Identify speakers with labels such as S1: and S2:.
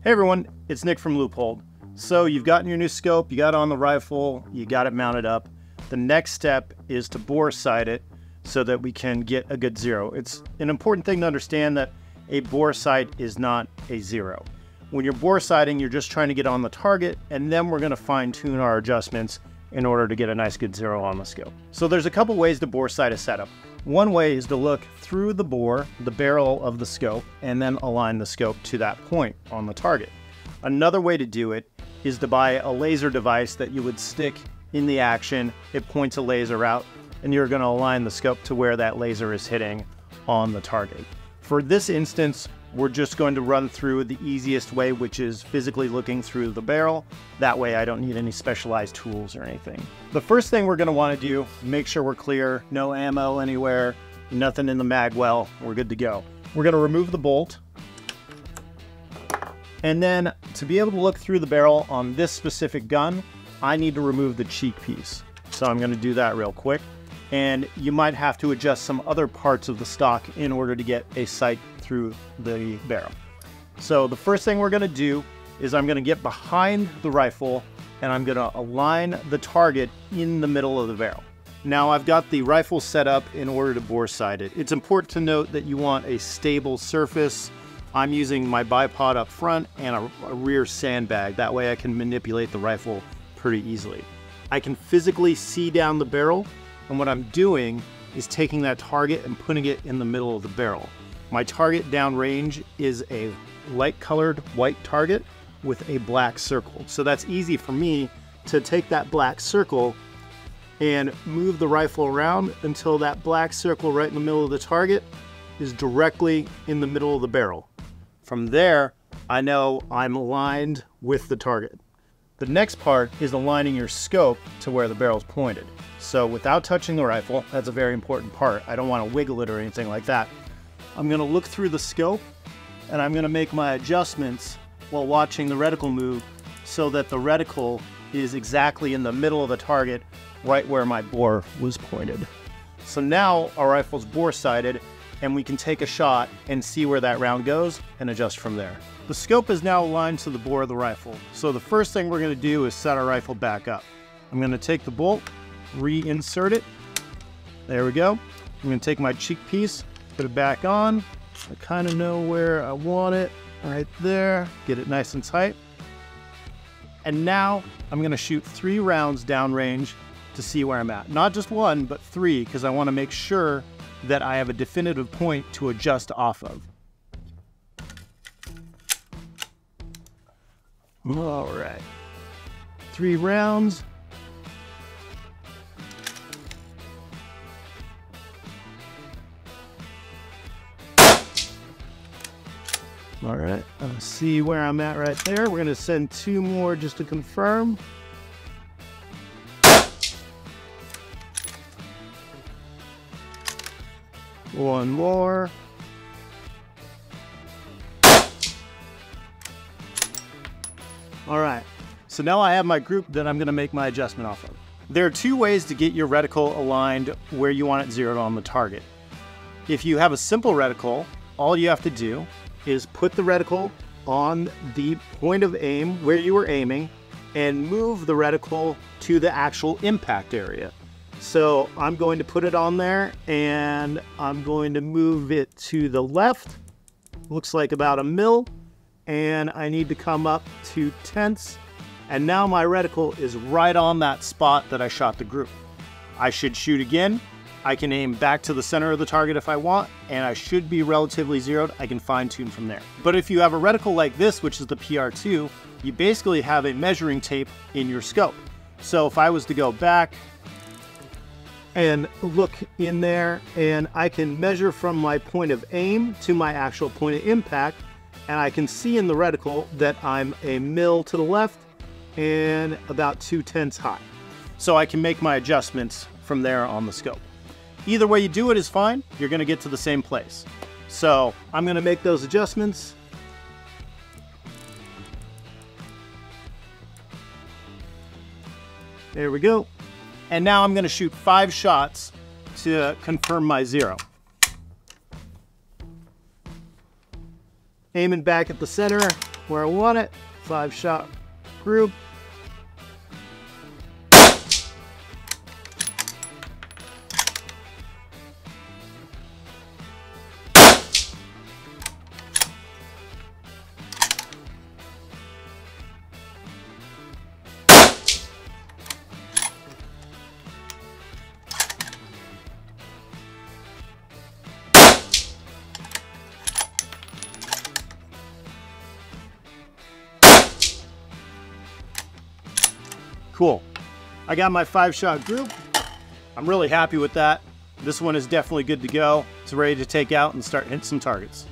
S1: Hey everyone, it's Nick from Leupold. So you've gotten your new scope, you got it on the rifle, you got it mounted up. The next step is to bore sight it so that we can get a good zero. It's an important thing to understand that a bore sight is not a zero. When you're bore sighting, you're just trying to get on the target, and then we're going to fine tune our adjustments in order to get a nice good zero on the scope. So there's a couple ways to bore sight a setup. One way is to look through the bore, the barrel of the scope, and then align the scope to that point on the target. Another way to do it is to buy a laser device that you would stick in the action. It points a laser out, and you're going to align the scope to where that laser is hitting on the target. For this instance, we're just going to run through the easiest way, which is physically looking through the barrel. That way I don't need any specialized tools or anything. The first thing we're going to want to do, make sure we're clear, no ammo anywhere, nothing in the mag well, we're good to go. We're going to remove the bolt. And then to be able to look through the barrel on this specific gun, I need to remove the cheek piece. So I'm going to do that real quick. And you might have to adjust some other parts of the stock in order to get a sight through the barrel. So the first thing we're going to do is I'm going to get behind the rifle and I'm going to align the target in the middle of the barrel. Now I've got the rifle set up in order to bore sight it. It's important to note that you want a stable surface. I'm using my bipod up front and a rear sandbag. That way I can manipulate the rifle pretty easily. I can physically see down the barrel, and what I'm doing is taking that target and putting it in the middle of the barrel. My target downrange is a light colored white target with a black circle. So that's easy for me to take that black circle and move the rifle around until that black circle right in the middle of the target is directly in the middle of the barrel. From there, I know I'm aligned with the target. The next part is aligning your scope to where the barrel's pointed. So without touching the rifle, that's a very important part. I don't want to wiggle it or anything like that. I'm going to look through the scope and I'm going to make my adjustments while watching the reticle move so that the reticle is exactly in the middle of the target, right where my bore was pointed. So now our rifle's bore sighted and we can take a shot and see where that round goes and adjust from there. The scope is now aligned to the bore of the rifle. So the first thing we're going to do is set our rifle back up. I'm going to take the bolt, reinsert it. There we go. I'm going to take my cheek piece, put it back on. I kind of know where I want it, right there. Get it nice and tight. And now I'm going to shoot 3 rounds downrange to see where I'm at. Not just 1, but 3, because I want to make sure that I have a definitive point to adjust off of. All right, 3 rounds. All right, I'll see where I'm at right there. We're gonna send 2 more just to confirm. One more. All right, so now I have my group that I'm gonna make my adjustment off of. There are 2 ways to get your reticle aligned where you want it zeroed on the target. If you have a simple reticle, all you have to do is put the reticle on the point of aim where you were aiming and move the reticle to the actual impact area. So I'm going to put it on there and I'm going to move it to the left. Looks like about 1 mil. And I need to come up 2/10. And now my reticle is right on that spot that I shot the group. I should shoot again. I can aim back to the center of the target if I want, and I should be relatively zeroed. I can fine tune from there. But if you have a reticle like this, which is the PR2, you basically have a measuring tape in your scope. So if I was to go back and look in there, and I can measure from my point of aim to my actual point of impact, and I can see in the reticle that I'm 1 mil to the left and about 2/10 high. So I can make my adjustments from there on the scope. Either way you do it is fine. You're going to get to the same place. So I'm going to make those adjustments. There we go. And now I'm going to shoot 5 shots to confirm my zero. Aiming back at the center, where I want it. 5-shot group. Cool. I got my 5-shot group. I'm really happy with that. This one is definitely good to go. It's ready to take out and start hitting some targets.